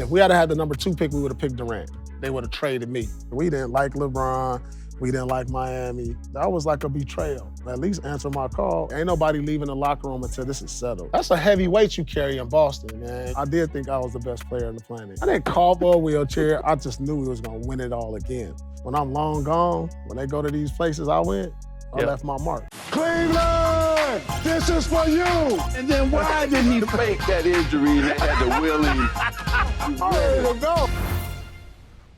If we had had the number 2 pick, we would have picked Durant. They would have traded me. We didn't like LeBron. We didn't like Miami. That was like a betrayal. At least answer my call. Ain't nobody leaving the locker room until this is settled. That's a heavy weight you carry in Boston, man. I did think I was the best player on the planet. I didn't call for a wheelchair. I just knew we was gonna win it all again. When I'm long gone, when they go to these places I went, I left my mark. Cleveland, this is for you. And then why did he fake that injury and had to will him? I'm ready to go.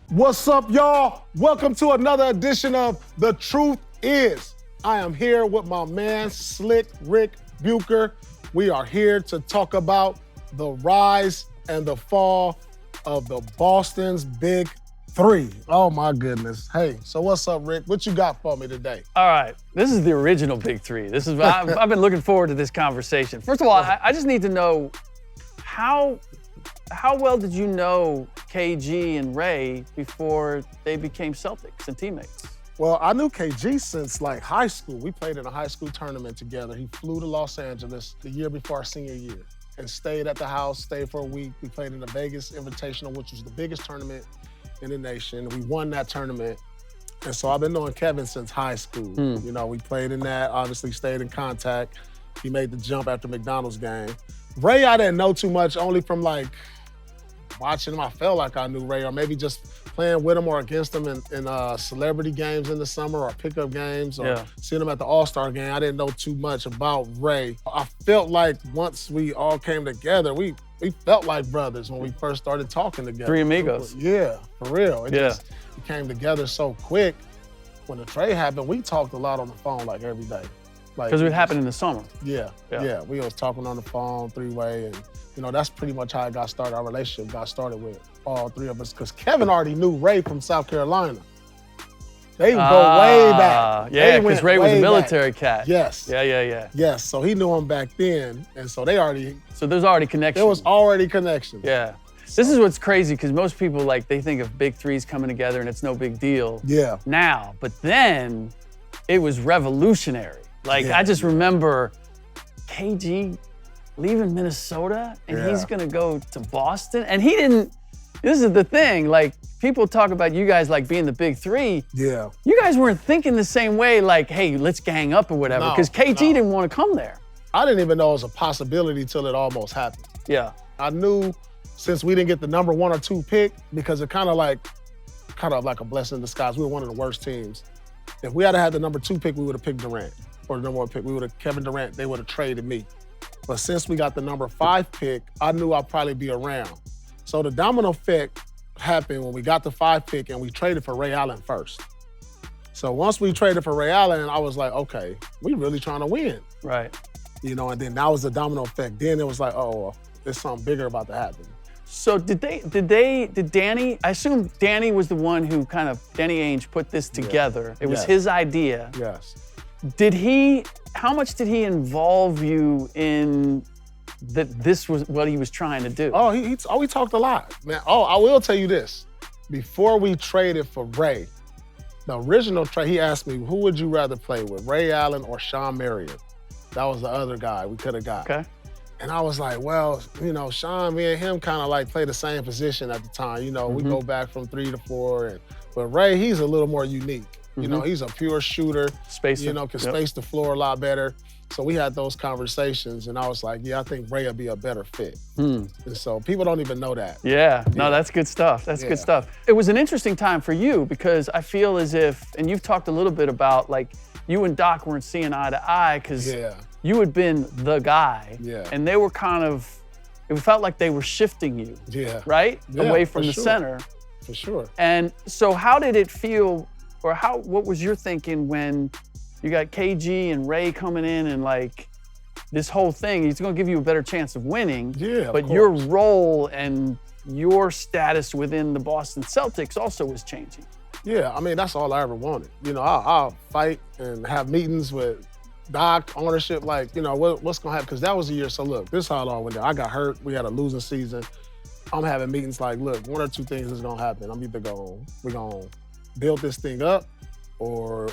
What's up, y'all? Welcome to another edition of The Truth Is. I am here with my man, Slick Ric Bucher. We are here to talk about the rise and the fall of the Boston's Big Three. Oh my goodness. Hey, so what's up, Rick? What you got for me today? All right, this is the original Big Three. This is I've been looking forward to this conversation. First of all, I just need to know how well did you know KG and Ray before they became Celtics and teammates? Well, I knew KG since like high school. We played in a high school tournament together. He flew to Los Angeles the year before our senior year and stayed at the house, stayed for a week. We played in the Vegas Invitational, which was the biggest tournament in the nation. We won that tournament. And so I've been knowing Kevin since high school. You know, we played in that, obviously stayed in contact. He made the jump after McDonald's game. Ray, I didn't know too much, only from like watching him. I felt like I knew Ray, or maybe just playing with him or against him in celebrity games in the summer or pickup games or seeing him at the All-Star game. I didn't know too much about Ray. I felt like once we all came together, we felt like brothers when we first started talking together. Three amigos. Yeah, for real. It came together so quick. When the trade happened, we talked a lot on the phone like every day. Because it happened in the summer. Yeah. We was talking on the phone, three-way, and you know, that's pretty much how it got started. Our relationship got started with all three of us, because Kevin already knew Ray from South Carolina. They go way back. Yeah, because Ray was a military cat. Yes. Yeah. Yes, so he knew him back then, and so they already... So there's already connections. There was already connections. Yeah. This is what's crazy, because most people, like, they think of Big Threes coming together and it's no big deal. Yeah. Now, but then it was revolutionary. Like, I just remember KG leaving Minnesota and he's gonna go to Boston. And he didn't, this is the thing, like, people talk about you guys like being the Big Three. Yeah. You guys weren't thinking the same way, like, hey, let's gang up or whatever, because KG didn't want to come there. I didn't even know it was a possibility till it almost happened. Yeah. I knew since we didn't get the number 1 or 2 pick, because it kind of like a blessing in disguise. We were one of the worst teams. If we had had the number 2 pick, we would have picked Durant. Or the number 1 pick, we would have Kevin Durant, they would have traded me. But since we got the number 5 pick, I knew I'd probably be around. So the domino effect happened when we got the 5 pick and we traded for Ray Allen first. So once we traded for Ray Allen, I was like, okay, we really trying to win. Right. You know, and then that was the domino effect. Then it was like, oh, there's something bigger about to happen. So did Danny, I assume Danny was the one who Danny Ainge put this together. It was his idea. Yes. How much did he involve you in that this was what he was trying to do? We talked a lot, man. I will tell you this. Before we traded for Ray, the original trade, he asked me, who would you rather play with, Ray Allen or Sean Marion? That was the other guy we could have got. Okay. And I was like, well, you know, Sean, me and him kind of like play the same position at the time. You know, we go back from 3 to 4. But Ray, he's a little more unique. You know, he's a pure shooter. Spacer. You know, can space the floor a lot better. So we had those conversations, and I was like, yeah, I think Ray would be a better fit. And so people don't even know that. Yeah, no, that's good stuff. That's good stuff. It was an interesting time for you, because I feel as if, and you've talked a little bit about, like, you and Doc weren't seeing eye to eye, because you had been the guy. Yeah. And they were it felt like they were shifting you. Yeah. Right? Yeah, away from the center. For sure. And so how did it feel, or what was your thinking when you got KG and Ray coming in and like this whole thing? It's going to give you a better chance of winning. Yeah, but your role and your status within the Boston Celtics also was changing. Yeah, I mean, that's all I ever wanted. You know, I'll fight and have meetings with Doc, ownership, like, you know, what's going to happen? Because that was the year. So look, this is how it all went down. I got hurt. We had a losing season. I'm having meetings like, look, 1 or 2 things is going to happen. I'm either we're going to build this thing up, or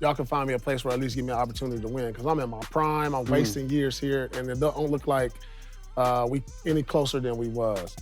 y'all can find me a place where at least give me an opportunity to win, because I'm in my prime, I'm wasting years here, and it don't look like we any closer than we was.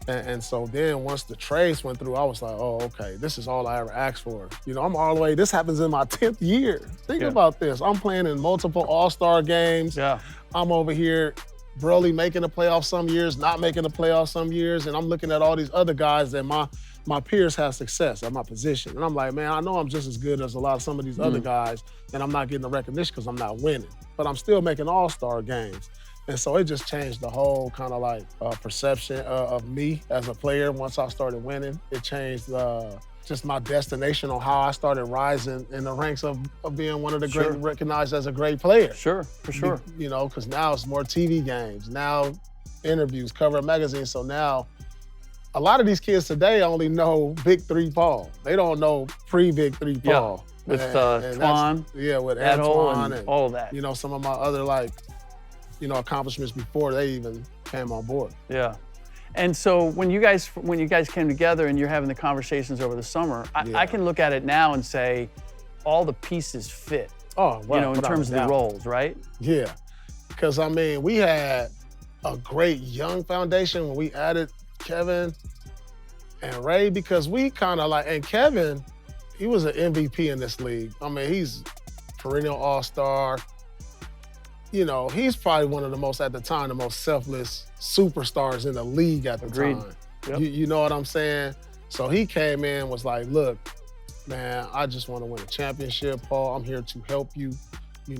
And so then once the trades went through, I was like, oh, okay, this is all I ever asked for. I'm all the way, this happens in my 10th year. Think about this. I'm playing in multiple All-Star games. Yeah. I'm over here barely making the playoffs some years, not making the playoffs some years, and I'm looking at all these other guys that my peers have success at my position. And I'm like, man, I know I'm just as good as some of these other guys, and I'm not getting the recognition because I'm not winning. But I'm still making All-Star games. And so it just changed the whole kind of like perception of me as a player once I started winning. It changed just my destination on how I started rising in the ranks of being one of the great, recognized as a great player. Sure, for sure. Because now it's more TV games, now interviews, cover magazines. So now a lot of these kids today only know Big 3 Paul. They don't know pre-Big 3 Paul. With Twan. Yeah, with Antoine and all that. Some of my other accomplishments before they even came on board. Yeah. And so when you guys came together and you're having the conversations over the summer, I can look at it now and say all the pieces fit. Oh, well, in terms of the roles, right? Yeah. Because, we had a great young foundation when we added Kevin and Ray, because we kind of and Kevin, he was an MVP in this league. He's perennial All-Star. He's probably one of the most selfless superstars in the league at the time. Yep. You know what I'm saying? So he came in and was like, look, man, I just want to win a championship, Paul. I'm here to help you.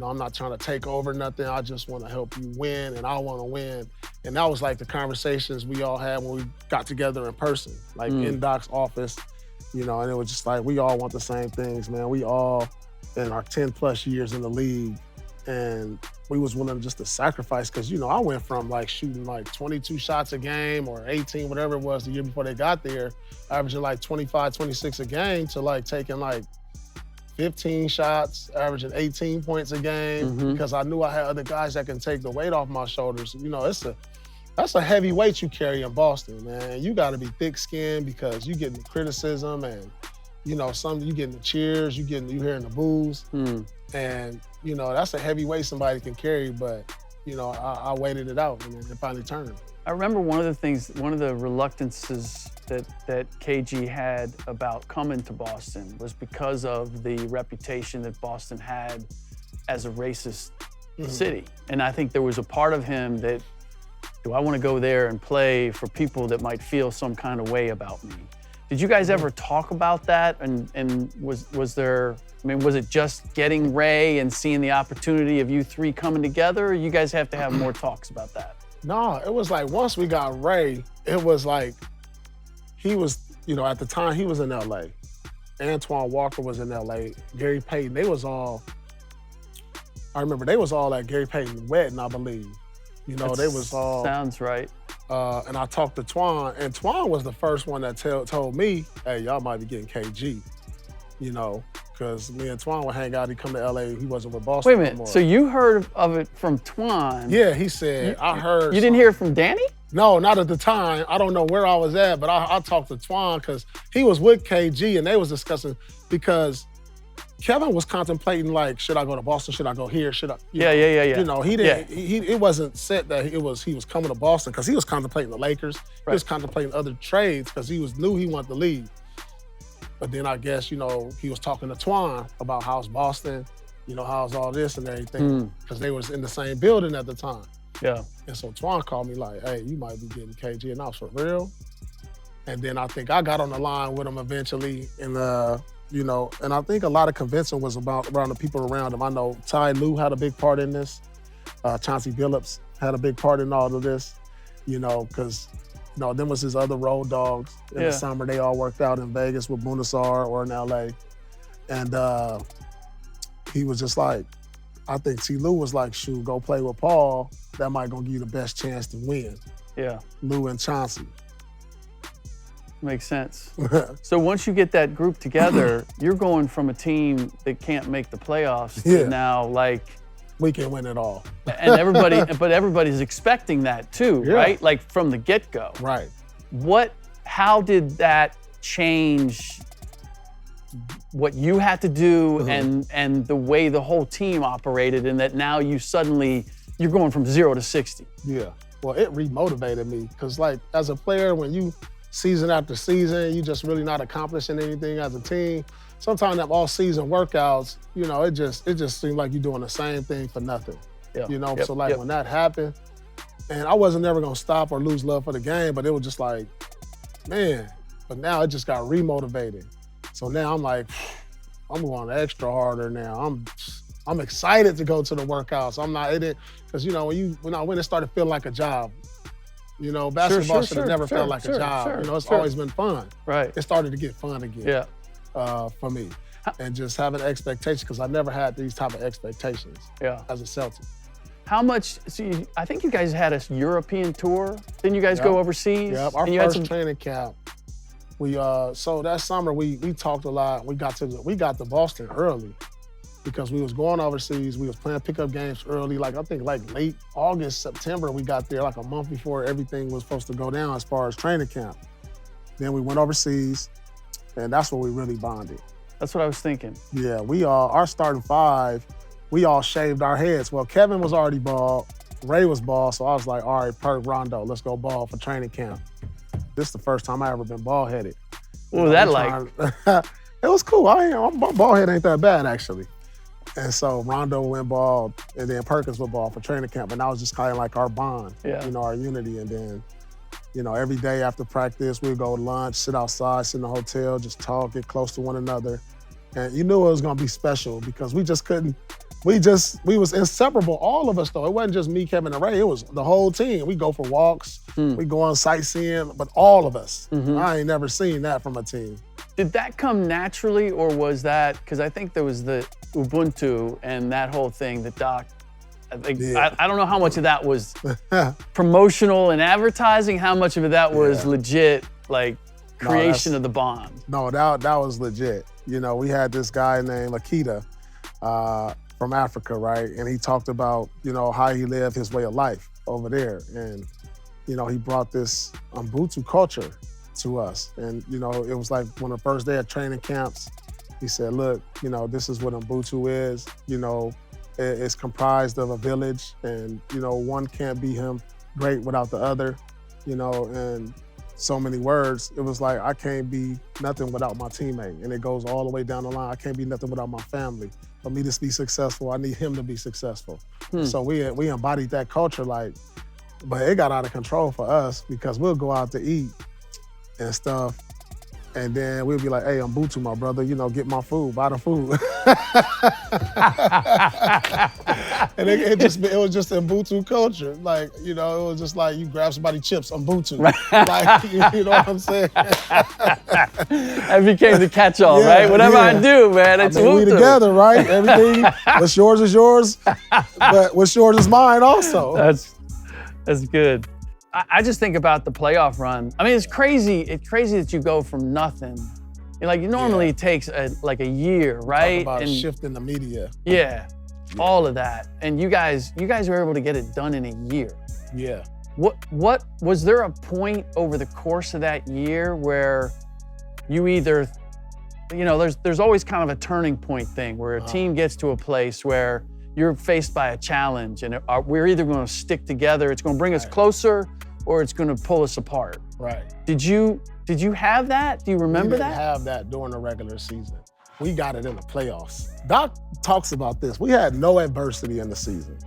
I'm not trying to take over nothing. I just want to help you win, and I want to win. And that was like the conversations we all had when we got together in person, in Doc's office, and it was just like, we all want the same things, man. We all, in our 10 plus years in the league, and we was willing just to sacrifice, because, I went from shooting 22 shots a game or 18, whatever it was the year before they got there, averaging 25, 26 a game, to taking 15 shots, averaging 18 points a game, because I knew I had other guys that can take the weight off my shoulders. That's a heavy weight you carry in Boston, man. You got to be thick-skinned, because you getting the criticism, and you getting the cheers, you hearing the boos, and that's a heavy weight somebody can carry. But I waited it out, and it finally turned. I remember one of the reluctances that KG had about coming to Boston was because of the reputation that Boston had as a racist city. And I think there was a part of him that, do I want to go there and play for people that might feel some kind of way about me? Did you guys ever talk about that? And was it just getting Ray and seeing the opportunity of you three coming together, or you guys have to have more talks about that? No, it was once we got Ray, it was he was, at the time he was in LA. Antoine Walker was in LA. Gary Payton, I remember they was all at Gary Payton's wedding, I believe. They was all. Sounds right. And I talked to Twan, and Twan was the first one that told me, hey, y'all might be getting KG, because me and Twan would hang out. He'd come to LA, he wasn't with Boston. Wait a minute, anymore. So you heard of it from Twan? Yeah, he said, I heard. You didn't hear it from Danny? No, not at the time. I don't know where I was at, but I talked to Twan because he was with KG, and they was discussing, because Kevin was contemplating, should I go to Boston? Should I go here? Should I? Yeah. He didn't. It wasn't set that he was coming to Boston, because he was contemplating the Lakers. Right. He was contemplating other trades, because he knew he wanted to leave. But then I guess he was talking to Twan about how's Boston, how's all this and everything, because they was in the same building at the time. Yeah. And so Twan called me hey, you might be getting KG, and I was for real. And then I think I got on the line with him eventually, and and I think a lot of convincing was around the people around him. I know Ty Lue had a big part in this. Chauncey Billups had a big part in all of this, because, then was his other road dogs in the summer. They all worked out in Vegas with Bunasar or in LA. And he was just I think T. Lue was shoot, go play with Paul. That might gonna give you the best chance to win. Yeah. Lue and Chauncey. Makes sense. So once you get that group together, you're going from a team that can't make the playoffs to now we can win it all. And everybody's expecting that too, right? From the get-go. Right. How did that change what you had to do and the way the whole team operated, and that now you're going from 0 to 60? Yeah. Well, it remotivated me because, like, as a player, when you season after season, you just really not accomplishing anything as a team. Sometimes them all-season workouts, you know, it just seemed like you're doing the same thing for nothing. Yeah. You know, so like when that happened, and I wasn't never gonna stop or lose love for the game, but it was just like, man. But now it just got remotivated. So now I'm like, I'm going extra harder now. I'm excited to go to the workouts. I'm not in it because, you know, when I went, it started feeling like a job. You know, basketball should have never felt like a job. You know, it's always been fun. Right. It started to get fun again. For me, and just having expectations because I never had these type of expectations. As a Celtic. How much? So I think you guys had a European tour. Didn't you guys go overseas? Yep. Our first training camp. We so that summer we talked a lot. We got to Boston early because we was going overseas. We was playing pickup games early. Like I think like late August, September we got there like a month before everything was supposed to go down as far as training camp. Then we went overseas, and that's where we really bonded. That's what I was thinking. Yeah, our starting five, we all shaved our heads. Well, Kevin was already bald, Ray was bald, so I was like, all right, Perk, Rondo, let's go bald for training camp. This is the first time I ever been bald-headed. What was that like? It was cool. My bald head ain't that bad, actually. And so Rondo went bald, and then Perkins went bald for training camp, and that was just kind of like our bond, you know, our unity. And then, you know, every day after practice, we'd go to lunch, sit outside, sit in the hotel, just talk, get close to one another. And you knew it was gonna be special because we was inseparable, all of us though. It wasn't just me, Kevin, and Ray, it was the whole team. We go for walks, we go on sightseeing, but all of us. I ain't never seen that from a team. Did that come naturally or was that, because I think there was the Ubuntu and that whole thing that Doc, I don't know how much of that was promotional and advertising, how much of that was legit, like creation of the bond. No, that was legit. You know, we had this guy named Akita from Africa, right? And he talked about, you know, how he lived his way of life over there. And, you know, he brought this Ubuntu culture to us. And, you know, it was like one of the first day of training camps, he said, look, you know, this is what Ubuntu is. You know, it's comprised of a village and, you know, one can't be him great without the other, you know, and so many words. It was like, I can't be nothing without my teammate. And it goes all the way down the line. I can't be nothing without my family. For me to be successful, I need him to be successful. So we embodied that culture, like, but it got out of control for us because we'll go out to eat and stuff. And then we'll be like, hey, Ubuntu, my brother, you know, get my food, buy the food. And it was just Ubuntu culture. Like, you know, it was just like you grab somebody chips, Ubuntu. Like, you know what I'm saying? That became the catch-all, right? Whatever I do, man, it's Ubuntu. We together, right? Everything, what's yours is yours, but what's yours is mine also. That's good. I just think about the playoff run. I mean, it's crazy. It's crazy that you go from nothing. Like, normally it takes like a year, right? Talk about a shift in the media. Yeah, all of that. And you guys were able to get it done in a year. Yeah. What was there a point over the course of that year where you either, you know, there's always kind of a turning point thing where a team gets to a place where you're faced by a challenge and we're either going to stick together, it's going to bring us closer, or it's going to pull us apart. Right. Did you have that? Do you remember that? We didn't have that during the regular season. We got it in the playoffs. Doc talks about this. We had no adversity in the season.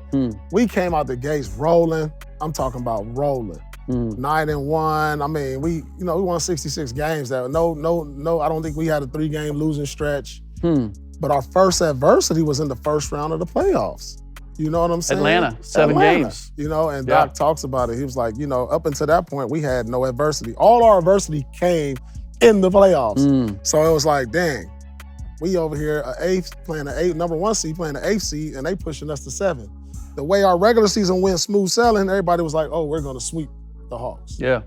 We came out the gates rolling. I'm talking about rolling. 9-1. I mean, we won 66 games. No, I don't think we had a 3-game losing stretch. But our first adversity was in the first round of the playoffs. You know what I'm saying? Atlanta, 7 games. You know, and Doc talks about it. He was like, you know, up until that point, we had no adversity. All our adversity came in the playoffs. So it was like, dang, we over here, number 1 seed playing the 8th seed, and they pushing us to 7. The way our regular season went smooth sailing, everybody was like, oh, we're gonna sweep the Hawks. Yeah.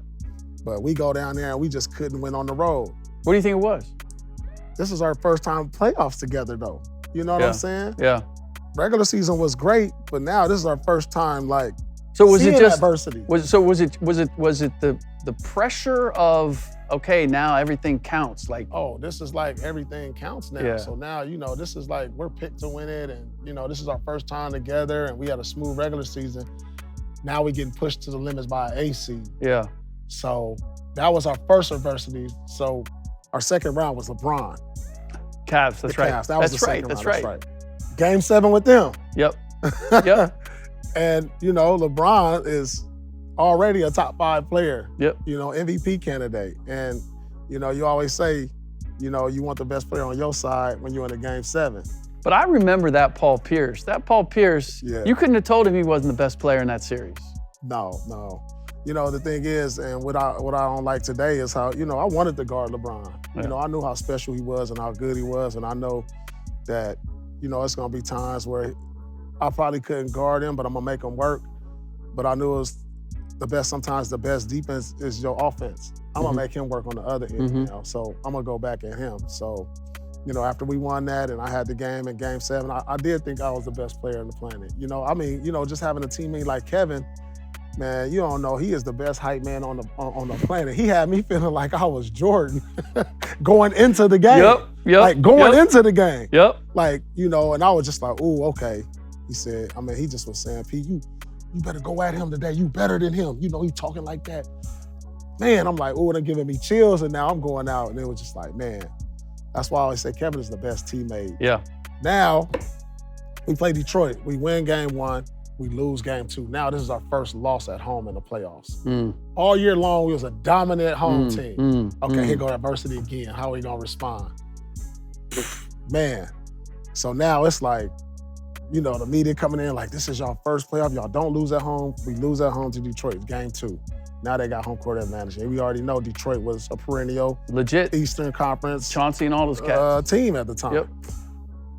But we go down there and we just couldn't win on the road. What do you think it was? This is our first time playoffs together though. You know what I'm saying? Yeah. Regular season was great, but now this is our first time like so was seeing it just adversity. Was it the pressure of, okay, now everything counts, like, oh, this is like everything counts now. So now, you know, this is like we're picked to win it, and you know, this is our first time together and we had a smooth regular season. Now we getting pushed to the limits by an AC. Yeah. So that was our first adversity. So our second round was LeBron. Cavs, that's right. Cavs. That was that's the right. second That's round. right. Game 7 with them. Yep. Yep. And, LeBron is already a top 5 player. Yep. MVP candidate. And, you always say, you want the best player on your side when you're in a game 7. But I remember that Paul Pierce. You couldn't have told him he wasn't the best player in that series. No. The thing is, and what I don't like today is how, I wanted to guard LeBron. Yeah. I knew how special he was and how good he was. And I know that, it's going to be times where I probably couldn't guard him, but I'm going to make him work. But I knew it was sometimes the best defense is your offense. I'm going to make him work on the other end now. So I'm going to go back at him. So, after we won that and I had the game in game 7, I did think I was the best player on the planet. Just having a teammate like Kevin, man, you don't know, he is the best hype man on the planet. He had me feeling like I was Jordan going into the game. Yep. Like going into the game. Yep. Like, and I was just like, ooh, okay. He said, he just was saying, P, you better go at him today. You better than him. He talking like that. Man, I'm like, ooh, they're giving me chills, and now I'm going out. And it was just like, man, that's why I always say Kevin is the best teammate. Yeah. Now, we play Detroit. We win game 1. We lose game 2. Now this is our first loss at home in the playoffs. All year long, we was a dominant home team. Here go adversity again. How are we gonna respond? Man. So now it's like, the media coming in like, this is y'all first playoff. Y'all don't lose at home. We lose at home to Detroit, game 2. Now they got home court advantage. And we already know Detroit was a perennial legit Eastern Conference Chauncey and all those cats team at the time. Yep.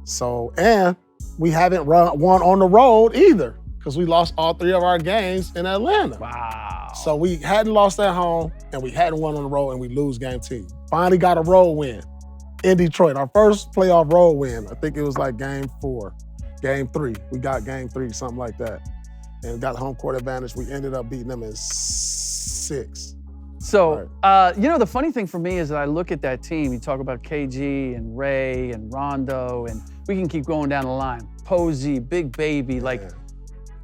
So, and we haven't won on the road either, because we lost all 3 of our games in Atlanta. Wow. So we hadn't lost at home, and we hadn't won on the road, and we lose game 2. Finally got a road win in Detroit. Our first playoff road win. I think it was like game 4, game 3. We got game 3, something like that. And got home court advantage. We ended up beating them in 6. So, the funny thing for me is that I look at that team. You talk about KG and Ray and Rondo, and we can keep going down the line. Posey, Big Baby, like,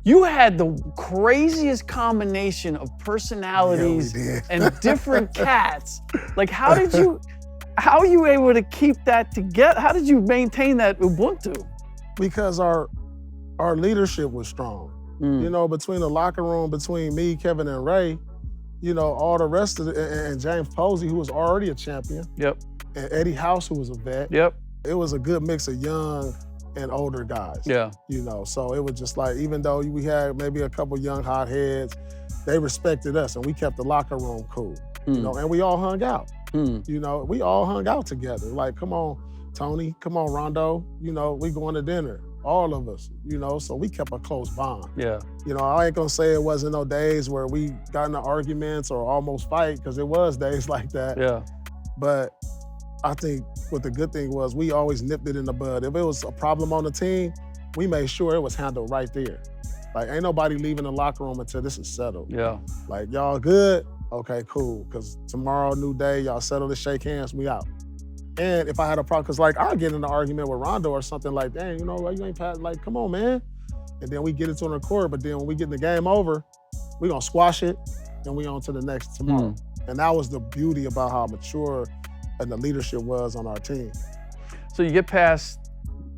you had the craziest combination of personalities and different cats. Like, how are you able to keep that together? How did you maintain that Ubuntu? Because our leadership was strong. Between the locker room, between me, Kevin, and Ray, all the rest of it, and James Posey, who was already a champion. Yep. And Eddie House, who was a vet. Yep. It was a good mix of young and older guys. Yeah. So it was just like, even though we had maybe a couple young hot heads, they respected us, and we kept the locker room cool. And we all hung out. We all hung out together. Like, come on, Tony, come on, Rondo, we going to dinner. All of us, so we kept a close bond. Yeah. I ain't gonna say it wasn't no days where we got into arguments or almost fight, because it was days like that. Yeah. But I think what the good thing was, we always nipped it in the bud. If it was a problem on the team, we made sure it was handled right there. Like, ain't nobody leaving the locker room until this is settled. Yeah. Like, y'all good? Okay, cool. Because tomorrow, new day, y'all settle to shake hands, we out. And if I had a problem, because I'll get in an argument with Rondo or something like, dang, you ain't passed, like, come on, man. And then we get into the court, but then when we get the game over, we gonna squash it, and we on to the next tomorrow. And that was the beauty about how mature and the leadership was on our team. So you get past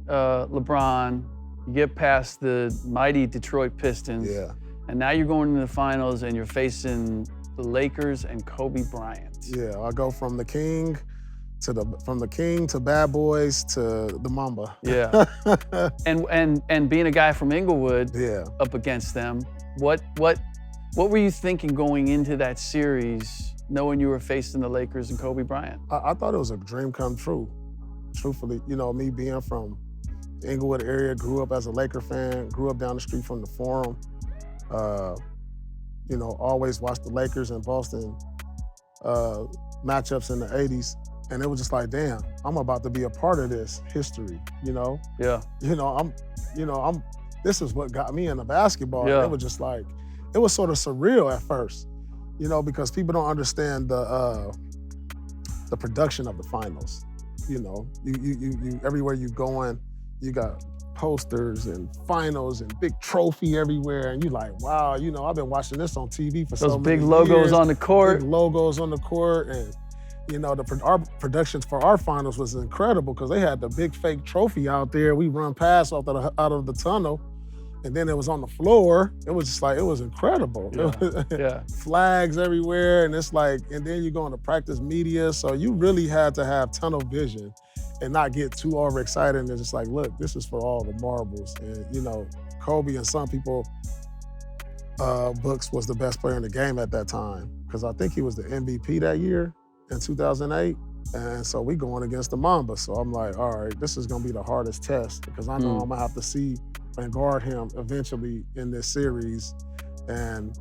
LeBron, you get past the mighty Detroit Pistons, and now you're going into the finals and you're facing the Lakers and Kobe Bryant. Yeah, I go from the king to Bad Boys to the Mamba. Yeah. and being a guy from Inglewood, up against them, what were you thinking going into that series, knowing you were facing the Lakers and Kobe Bryant? I thought it was a dream come true. Truthfully, me being from the Inglewood area, grew up as a Laker fan, grew up down the street from the Forum. Always watched the Lakers and Boston matchups in the 80s. And it was just like, damn, I'm about to be a part of this history, Yeah. This is what got me into basketball. Yeah. It was just like, it was sort of surreal at first, because people don't understand the production of the finals. You everywhere you going, you got posters and finals and big trophy everywhere. And you like, wow, you know, I've been watching this on TV for so many years. Those big logos on the court. Big logos on the court. And, you know, our productions for our finals was incredible because they had the big fake trophy out there. We run past out of the tunnel. And then it was on the floor. It was just like, it was incredible. Yeah. Flags everywhere. And it's like, and then you go into practice media. So you really had to have tunnel vision and not get too overexcited. And it's just like, look, this is for all the marbles. And, you know, Kobe in some people books was the best player in the game at that time. Because I think he was the MVP that year in 2008. And so we going against the Mamba. So I'm like, all right, this is gonna be the hardest test because I know I'm gonna have to see and guard him eventually in this series. And,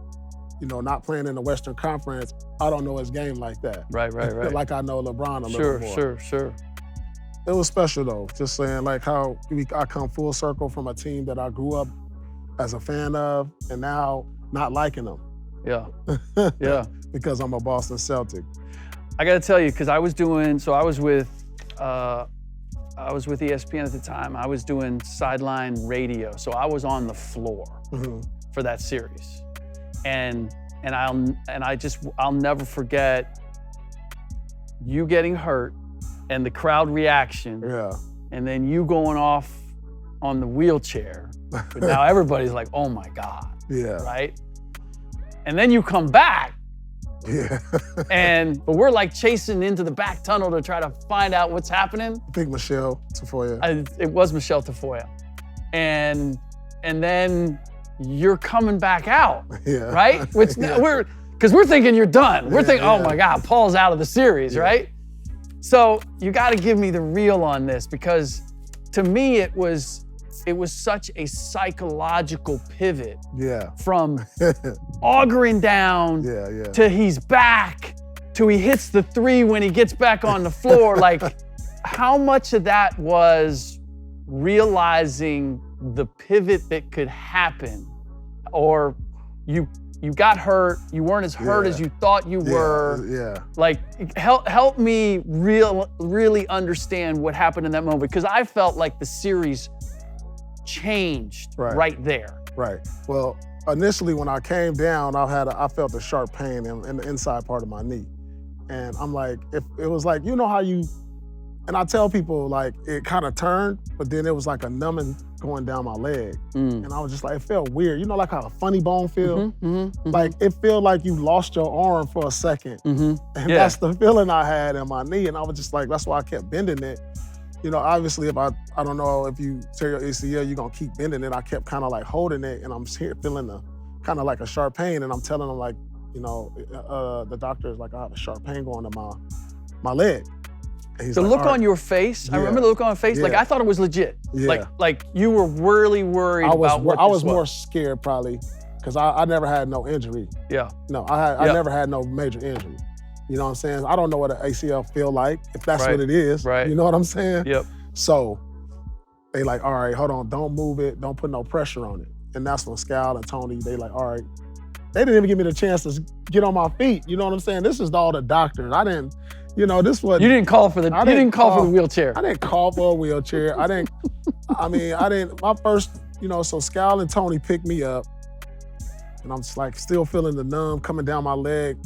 you know, not playing in the Western Conference, I don't know his game like that. Right. Like I know LeBron a little more. Sure. It was special though, just saying like how I come full circle from a team that I grew up as a fan of and now not liking them. Yeah. Because I'm a Boston Celtic. I got to tell you, because I was with ESPN at the time. I was doing sideline radio, so I was on the floor for that series, and I'll never forget you getting hurt and the crowd reaction. Yeah. And then you going off on the wheelchair. But now everybody's like, "Oh my God!" Yeah. Right. And then you come back. Yeah. But we're like chasing into the back tunnel to try to find out what's happening. I think Michelle Tafoya. It was Michelle Tafoya. And then you're coming back out, right? Which because we're thinking you're done. We're thinking, oh my God, Paul's out of the series, right? So you got to give me the real on this because to me it was such a psychological pivot from auguring down to he's back to he hits the three when he gets back on the floor. Like, how much of that was realizing the pivot that could happen? Or you got hurt, you weren't as hurt as you thought you were. Yeah. Like, help me really understand what happened in that moment because I felt like the series changed right there. Right. Well, initially when I came down, I felt a sharp pain in the inside part of my knee. And I'm like, if it was like, you know how and I tell people like it kind of turned, but then it was like a numbing going down my leg. And I was just like, it felt weird. You know like how a funny bone feel? Like it felt like you lost your arm for a second. And that's the feeling I had in my knee. And I was just like, that's why I kept bending it. You know, obviously, if I don't know if you tear your ACL, you're gonna keep bending it. I kept kind of like holding it, and I'm here feeling the kind of like a sharp pain, and I'm telling them like, you know, the doctor is like, I have a sharp pain going to my leg. The look on your face, I remember the look on your face. Like I thought it was legit. Like you were really worried about what I was more scared probably, because I never had no injury. Yeah. No, I never had no major injury. You know what I'm saying? I don't know what an ACL feel like, if that's what it is. Right. You know what I'm saying? Yep. So they like, all right, hold on, don't move it, don't put no pressure on it. And that's when Scal and Tony, they like, all right. They didn't even give me the chance to get on my feet. You know what I'm saying? This is all the doctors. I didn't, you know, this was. You didn't call for the wheelchair. I didn't call for a wheelchair. My first, you know, so Scal and Tony picked me up and I'm just like still feeling the numb coming down my leg.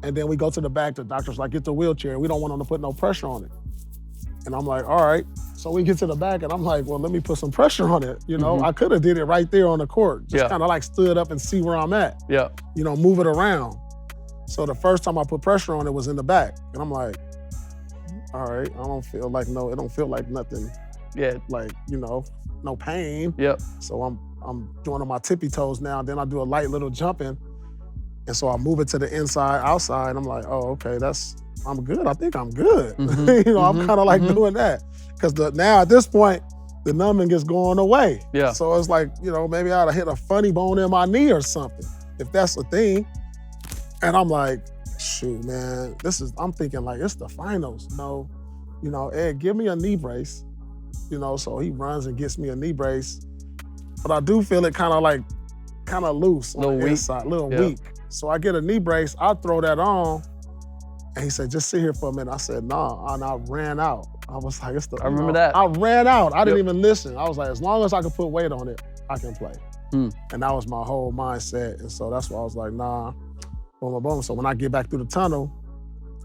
And then we go to the back, the doctor's like, get the wheelchair. We don't want them to put no pressure on it. And I'm like, all right. So we get to the back and I'm like, well, let me put some pressure on it. You know, I could have did it right there on the court. Just kind of like stood up and see where I'm at. Yeah. You know, move it around. So the first time I put pressure on it was in the back. And I'm like, all right, it don't feel like nothing. Yeah. Like, you know, no pain. Yep. So I'm doing on my tippy toes now. Then I do a light little jumping. And so I move it to the inside, outside. I'm like, oh, okay, I'm good. I think I'm good. You know, I'm kind of like doing that. Because now at this point, the numbing is going away. Yeah. So it's like, you know, maybe I'd have hit a funny bone in my knee or something, if that's the thing. And I'm like, shoot, man, I'm thinking like, it's the finals. No, you know, Ed, give me a knee brace. You know, so he runs and gets me a knee brace. But I do feel it kind of loose on the inside, a little weak. So I get a knee brace, I throw that on, And he said, just sit here for a minute. I said, nah, and I ran out. I was like, I remember that. I ran out. I didn't even listen. I was like, as long as I can put weight on it, I can play. And that was my whole mindset. And so that's why I was like, nah, boom, boom, boom. So when I get back through the tunnel,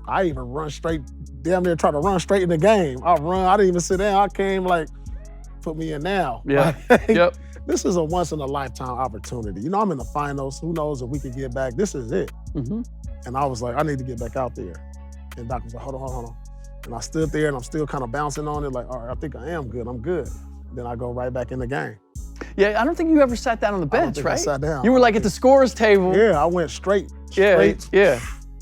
I even run straight, damn near try to run straight in the game. I didn't even sit down. I came like, put me in now. Yeah, Like, this is a once in a lifetime opportunity. You know, I'm in the finals. Who knows if we can get back? This is it. And I was like, I need to get back out there. And Doc was like, hold on. And I stood there and I'm still kind of bouncing on it like, all right, I think I am good. I'm good. Then I go right back in the game. Yeah, I don't think you ever sat down on the bench, right? I sat down. You were like at the scorer's table. Yeah, I went straight. Yeah.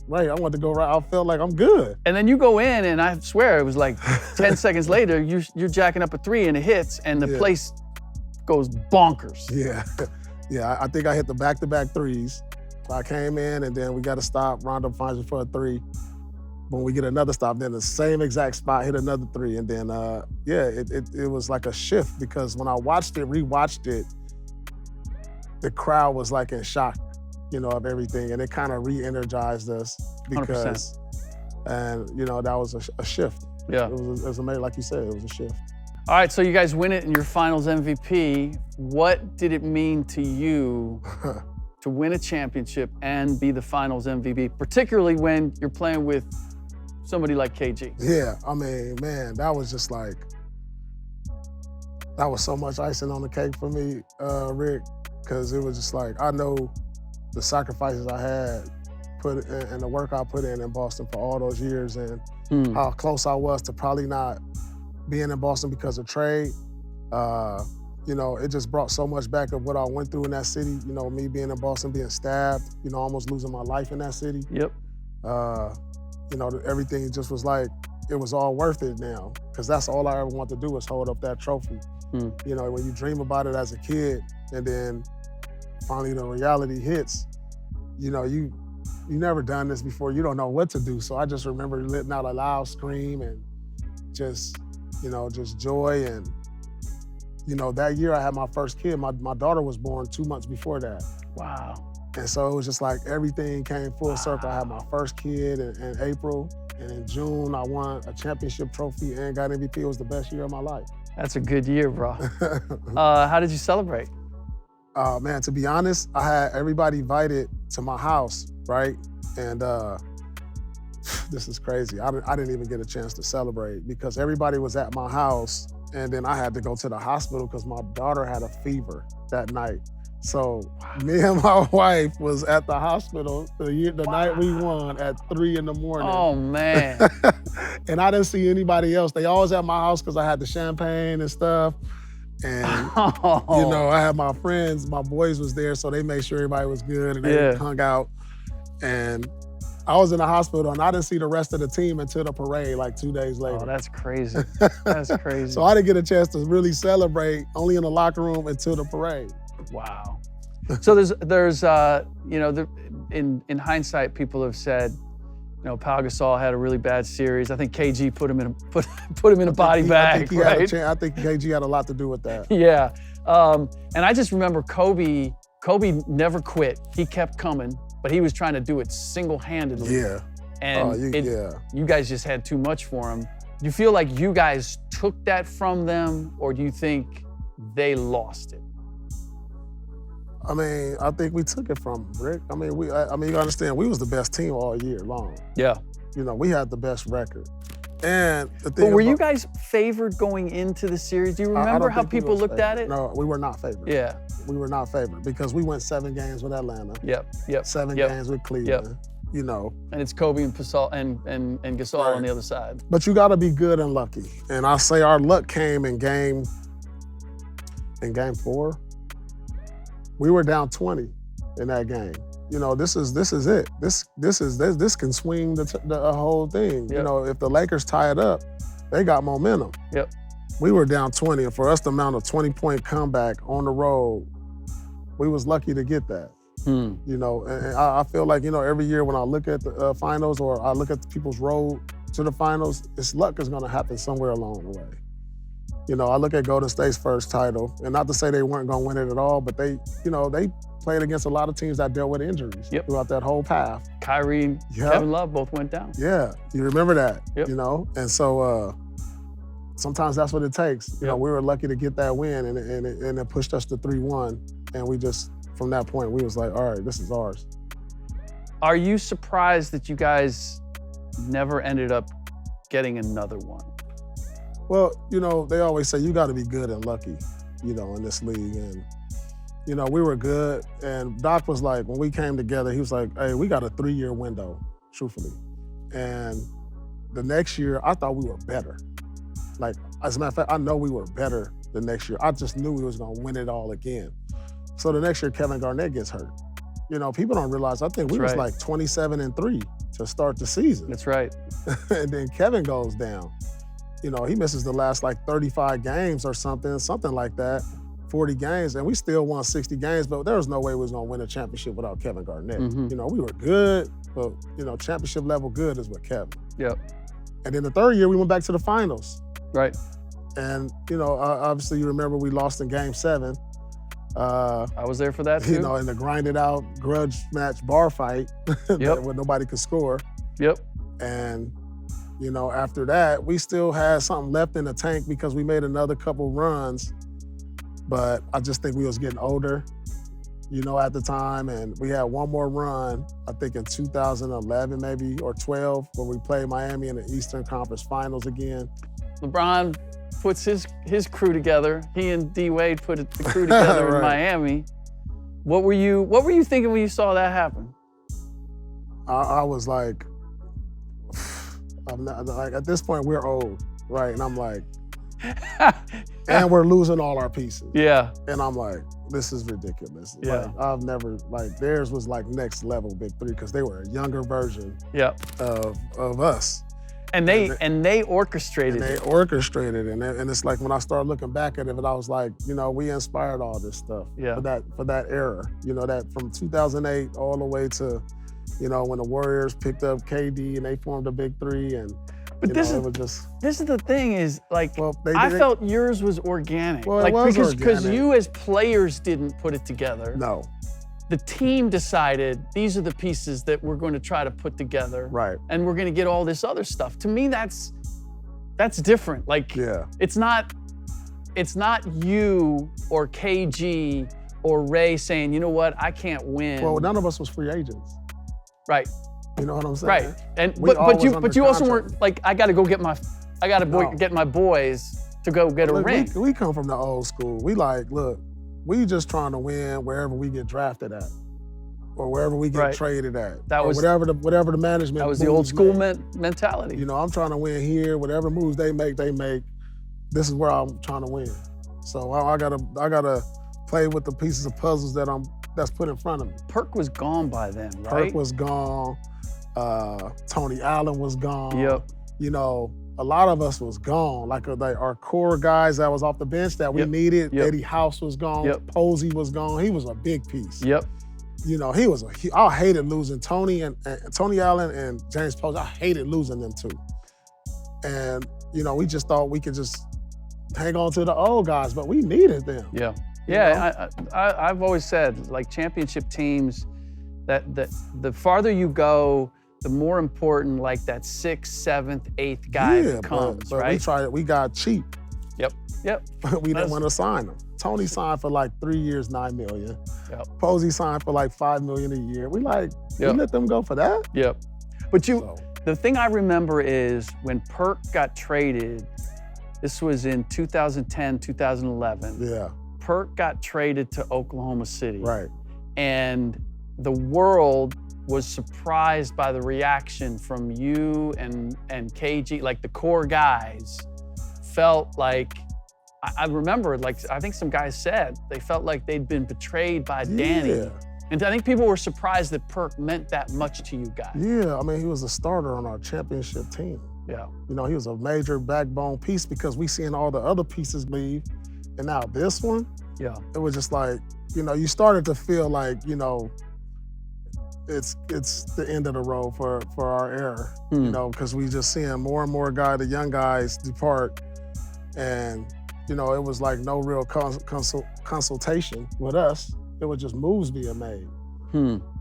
Right, I wanted to go right. I felt like I'm good. And then you go in, and I swear it was like 10 seconds later, you're jacking up a three and it hits, and the place goes bonkers. Yeah, I think I hit the back-to-back threes. So I came in, and then we got to stop. Rondo finds me for a three. When we get another stop, then the same exact spot, hit another three. And then, it was like a shift because when I rewatched it, the crowd was like in shock, you know, of everything. And it kind of re-energized us because, 100%. And, you know, that was a shift. Yeah. It was amazing, like you said, it was a shift. All right, so you guys win it in your finals MVP. What did it mean to you to win a championship and be the finals MVP, particularly when you're playing with somebody like KG? Yeah, I mean, man, that was just like, that was so much icing on the cake for me, Rick, because it was just like, I know the sacrifices I had put in, and the work I put in Boston for all those years and how close I was to probably not being in Boston because of trade. You know, it just brought so much back of what I went through in that city. You know, me being in Boston, being stabbed, you know, almost losing my life in that city. Yep. You know, everything just was like, it was all worth it now. Because that's all I ever want to do is hold up that trophy. You know, when you dream about it as a kid and then finally the reality hits, you know, you never done this before. You don't know what to do. So I just remember letting out a loud scream and just, you know, just joy. And, you know, that year I had my first kid. My daughter was born 2 months before that. Wow. And so it was just like everything came full circle. I had my first kid in April, and in June I won a championship trophy and got MVP. It was the best year of my life. That's a good year, bro. How did you celebrate? Man, to be honest, I had everybody invited to my house, right? And this is crazy. I didn't even get a chance to celebrate because everybody was at my house, and then I had to go to the hospital because my daughter had a fever that night. So me and my wife was at the hospital the night we won at 3 in the morning. Oh, man. And I didn't see anybody else. They always at my house because I had the champagne and stuff. And, you know, I had my friends, my boys was there, so they made sure everybody was good and they hung out. And I was in the hospital and I didn't see the rest of the team until the parade like 2 days later. Oh, that's crazy. That's crazy. So I didn't get a chance to really celebrate only in the locker room until the parade. Wow. So there's you know, in hindsight, people have said, you know, Pau Gasol had a really bad series. I think KG put him in a body bag, right? I think KG had a lot to do with that. Yeah. And I just remember Kobe never quit. He kept coming, but he was trying to do it single-handedly. Yeah. And you guys just had too much for him. Do you feel like you guys took that from them, or do you think they lost it? I mean, I think we took it from Rick. I mean, you understand, we was the best team all year long. Yeah. You know, we had the best record. And the thing But were you guys favored going into the series? Do you remember how people looked at it? No, we were not favored. Yeah. We were not favored because we went 7 games with Atlanta. Yep. 7 games with Cleveland. You know. And it's Kobe and Gasol on the other side. But you got to be good and lucky. And I say our luck came in game 4. We were down 20 in that game. You know, this is it. This can swing the whole thing. Yep. You know, if the Lakers tie it up, they got momentum. Yep. We were down 20, and for us to mount a 20-point comeback on the road, we was lucky to get that. You know, and I feel like, you know, every year when I look at the finals or I look at people's road to the finals, it's luck is gonna happen somewhere along the way. You know, I look at Golden State's first title, and not to say they weren't gonna win it at all, but they played against a lot of teams that dealt with injuries throughout that whole path. Kyrie and Kevin Love both went down. Yeah, you remember that, Yep. you know? And so sometimes that's what it takes. You know, we were lucky to get that win and it pushed us to 3-1. And we just, from that point, we was like, all right, this is ours. Are you surprised that you guys never ended up getting another one? Well, you know, they always say you got to be good and lucky, you know, in this league. And, you know, we were good. And Doc was like, when we came together, he was like, hey, we got a 3-year window, truthfully. And the next year, I thought we were better. Like, as a matter of fact, I know we were better the next year. I just knew we was going to win it all again. So the next year, Kevin Garnett gets hurt. You know, people don't realize, I think we was like 27-3 to start the season. That's right. And then Kevin goes down. You know, he misses the last like 35 games or something like that, 40 games, and we still won 60 games, but there was no way we was gonna win a championship without Kevin Garnett. Mm-hmm. You know, we were good, but, you know, championship level good is with Kevin. Yep. And then the third year, we went back to the finals. Right. And, you know, obviously you remember we lost in game 7. I was there for that too. You know, in the grinded out grudge match bar fight Yep. where nobody could score. Yep. And, you know, after that, we still had something left in the tank because we made another couple runs. But I just think we was getting older, you know, at the time. And we had one more run, I think in 2011 maybe, or 12, when we played Miami in the Eastern Conference Finals again. LeBron puts his crew together. He and D Wade put the crew together Right. in Miami. What were you thinking when you saw that happen? I was like, I'm not, like, at this point we're old, right? And I'm like, and we're losing all our pieces. Yeah. And I'm like, this is ridiculous. Yeah. Like, I've never, like, theirs was like next level Big Three because they were a younger version of us. And they orchestrated And they it. orchestrated it. And it's like when I started looking back at it, I was like, you know, we inspired all this stuff for that era. You know, that from 2008 all the way to, you know, when the Warriors picked up KD and they formed a Big Three, and But this is the thing is, like, I felt yours was organic. Well, like, it was because organic. you as players didn't put it together. No. The team decided these are the pieces that we're going to try to put together. Right. And we're going to get all this other stuff. To me, that's different. Like, it's not you or KG or Ray saying, you know what, I can't win. Well, none of us was free agents. Right. You know what I'm saying? Right. And but you also weren't like, I got to go get my boys to go get a ring. We come from the old school. We like, look, we just trying to win wherever we get drafted at, or wherever we get traded at, that was whatever the management. That was the old school mentality. You know, I'm trying to win here. Whatever moves they make. This is where I'm trying to win. So I gotta play with the pieces of puzzles that's put in front of me. Perk was gone by then, right? Perk was gone. Tony Allen was gone. Yep. You know, a lot of us was gone. Like our core guys that was off the bench that we needed. Yep. Eddie House was gone. Yep. Posey was gone. He was a big piece. Yep. You know, I hated losing Tony and Tony Allen and James Posey. I hated losing them too. And, you know, we just thought we could just hang on to the old guys, but we needed them. Yeah. Yeah, I've always said, like, championship teams, that the farther you go, the more important, like, that 6th, 7th, 8th guy becomes, but right? we got cheap. Yep. We didn't want to sign them. Tony signed for like 3 years, $9 million. Yep. Posey signed for like $5 million a year. We let them go for that? Yep. But the thing I remember is when Perk got traded, this was in 2010, 2011. Yeah. Perk got traded to Oklahoma City. Right. And the world was surprised by the reaction from you and KG, like the core guys felt like, I remember, like, I think some guys said they felt like they'd been betrayed by Danny. And I think people were surprised that Perk meant that much to you guys. Yeah, I mean, he was a starter on our championship team. Yeah. You know, he was a major backbone piece because we seen all the other pieces leave. And now this one, it was just like, you know, you started to feel like, you know, it's the end of the road for our era, you know, because we just seeing more and more the young guys depart. And, you know, it was like no real consultation with us. It was just moves being made.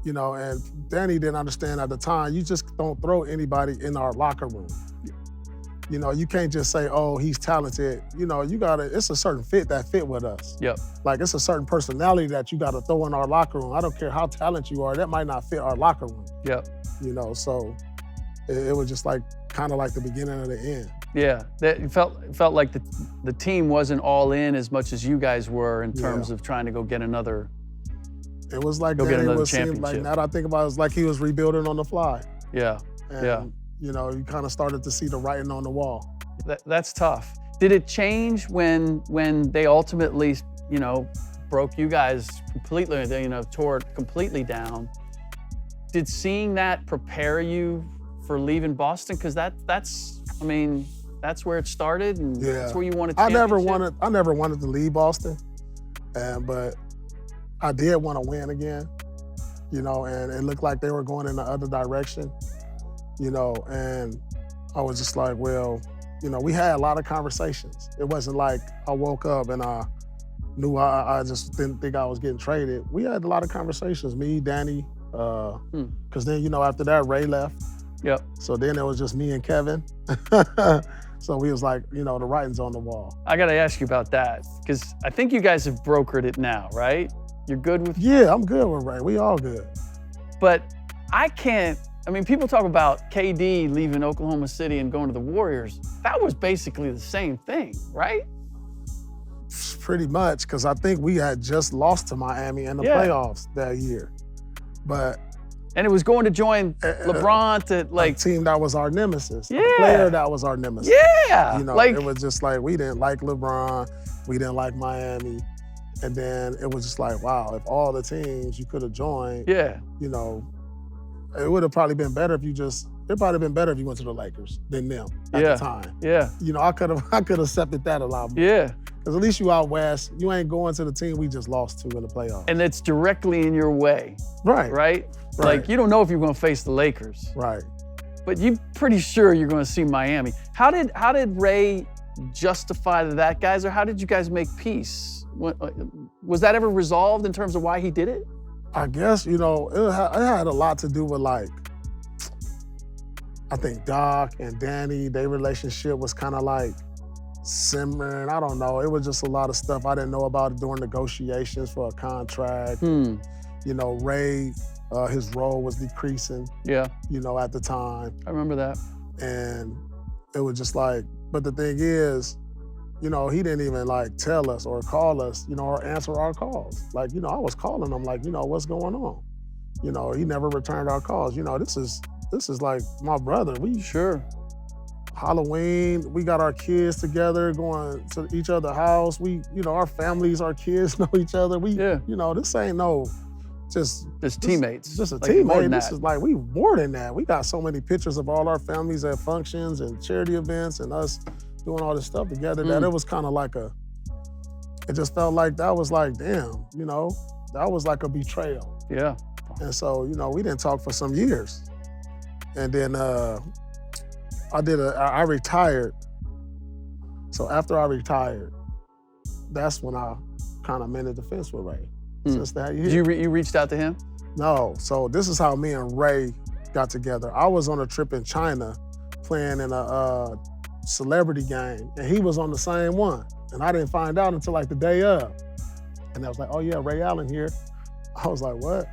You know, and Danny didn't understand at the time, you just don't throw anybody in our locker room. You know, you can't just say, oh, he's talented. You know, it's a certain fit that fit with us. Yep. Like, it's a certain personality that you gotta throw in our locker room. I don't care how talented you are, that might not fit our locker room. Yep. You know, so it was just like, kind of like the beginning of the end. Yeah, it felt like the team wasn't all in as much as you guys were in terms of trying to go get another. It was like get another championship. Like, now that I think about it, it's like he was rebuilding on the fly. Yeah, and, you know, you kind of started to see the writing on the wall. That's tough. Did it change when they ultimately, you know, broke you guys completely, you know, tore it completely down? Did seeing that prepare you for leaving Boston? Because that's where it started, and that's where you wanted. I never wanted to leave Boston, but I did want to win again, you know, and it looked like they were going in the other direction, you know, and I was just like, well, you know, we had a lot of conversations. It wasn't like I woke up and I knew I just didn't think I was getting traded. We had a lot of conversations, me, Danny, because then, you know, after that, Ray left. Yep. So then it was just me and Kevin. So we was like, you know, the writing's on the wall. I got to ask you about that, because I think you guys have brokered it now, right? You're good with? Yeah, I'm good with Ray. We all good. But people talk about KD leaving Oklahoma City and going to the Warriors. That was basically the same thing, right? Pretty much, because I think we had just lost to Miami in the playoffs that year. And it was going to join LeBron to like. A team that was our nemesis. Yeah. A player that was our nemesis. Yeah. You know, it was just like, we didn't like LeBron, we didn't like Miami. And then it was just like, wow, if all the teams you could have joined, you know, it would have probably been better if you went to the Lakers than them at the time. Yeah. You know, I could have accepted that a lot more. Yeah. Because at least you out west, you ain't going to the team we just lost to in the playoffs. And it's directly in your way. Right? Like, you don't know if you're going to face the Lakers. Right. But you're pretty sure you're going to see Miami. How did Ray justify that, guys, or how did you guys make peace? Was that ever resolved in terms of why he did it? I guess, you know, it had a lot to do with, like, I think Doc and Danny, their relationship was kind of like simmering. I don't know. It was just a lot of stuff I didn't know about during negotiations for a contract. You know, Ray, his role was decreasing, you know, at the time. I remember that. And it was just like, but the thing is, you know, he didn't even like tell us or call us, you know, or answer our calls. Like, you know, I was calling him like, you know, what's going on? You know, he never returned our calls. You know, this is like my brother. Halloween, we got our kids together going to each other's house. You know, our families, our kids know each other. You know, this ain't just teammates. Just a teammate. This is like, we more than that. We got so many pictures of all our families at functions and charity events and us doing all this stuff together that it was kind of like it just felt like that was like, damn, you know, that was like a betrayal. Yeah. And so, you know, we didn't talk for some years. And then I retired. So after I retired, that's when I kind of mended the fence with Ray. Since that year. You reached out to him? No, so this is how me and Ray got together. I was on a trip in China playing in a celebrity game, and he was on the same one. And I didn't find out until like the day of. And I was like, oh yeah, Ray Allen here. I was like, what?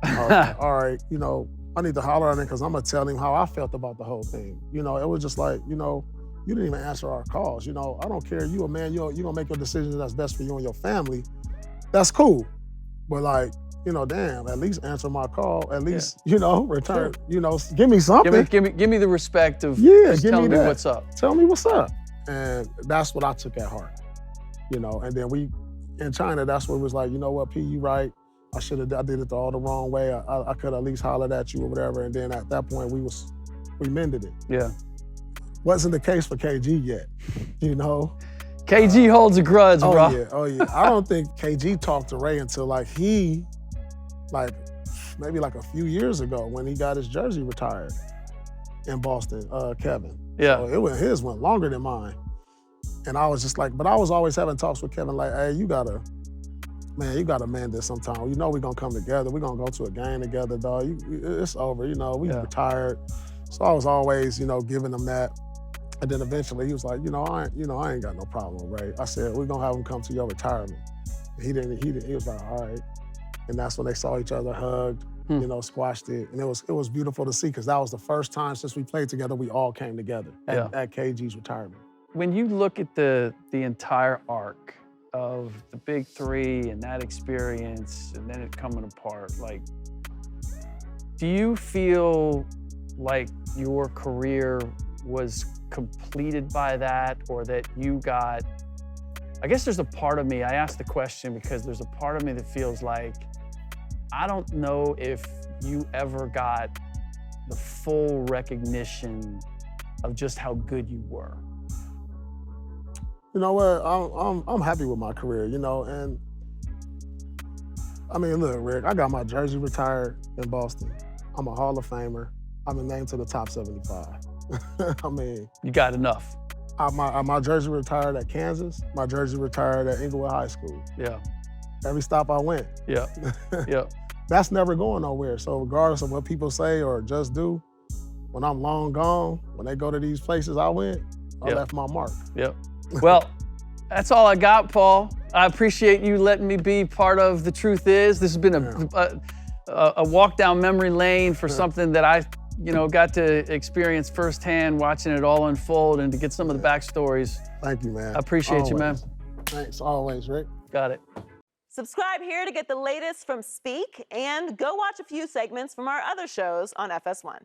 I was like, all right, you know, I need to holler at him because I'm gonna tell him how I felt about the whole thing. You know, it was just like, you know, you didn't even answer our calls. You know, I don't care, you a man, you're gonna make your decisions that's best for you and your family. That's cool. But like, you know, damn, at least answer my call. At least, you know, return, you know, give me something. Give me the respect of just telling me what's up. Tell me what's up. And that's what I took at heart. You know, and then in China, that's what it was like, you know what, P, you right. I did it all the wrong way. I could at least hollered at you or whatever. And then at that point, we mended it. Yeah. Wasn't the case for KG yet, you know? KG holds a grudge, bro. Oh yeah. I don't think KG talked to Ray until maybe like a few years ago when he got his jersey retired in Boston, Kevin. Yeah. So his went longer than mine. And I was just like, but I was always having talks with Kevin like, hey, you gotta man, you gotta mend this sometime. You know we're gonna come together. We're gonna go to a game together, dog. It's over, you know, we retired. So I was always, you know, giving him that. And then eventually he was like, I ain't got no problem with Ray. I said, we're gonna have him come to your retirement. And he didn't, he was like, all right. And that's when they saw each other, hugged, you know, squashed it. And it was beautiful to see, because that was the first time since we played together, we all came together at KG's retirement. When you look at the entire arc of the Big Three and that experience and then it coming apart, like, do you feel like your career was completed by that, or that you got, I guess there's a part of me, I asked the question because there's a part of me that feels like, I don't know if you ever got the full recognition of just how good you were. You know what, I'm happy with my career, you know, and I mean, look, Rick, I got my jersey retired in Boston. I'm a Hall of Famer. I've been named to the top 75. I mean, you got enough. My jersey retired at Kansas. My jersey retired at Inglewood High School. Yeah. Every stop I went. Yeah. Yeah. That's never going nowhere. So regardless of what people say or just do, when I'm long gone, when they go to these places I went, I left my mark. Yep. Well, that's all I got, Paul. I appreciate you letting me be part of The Truth Is. This has been a walk down memory lane for something that I got to experience firsthand, watching it all unfold and to get some of the backstories. Thank you, man. I appreciate you, man. Thanks, always, Rick. Got it. Subscribe here to get the latest from Speak, and go watch a few segments from our other shows on FS1.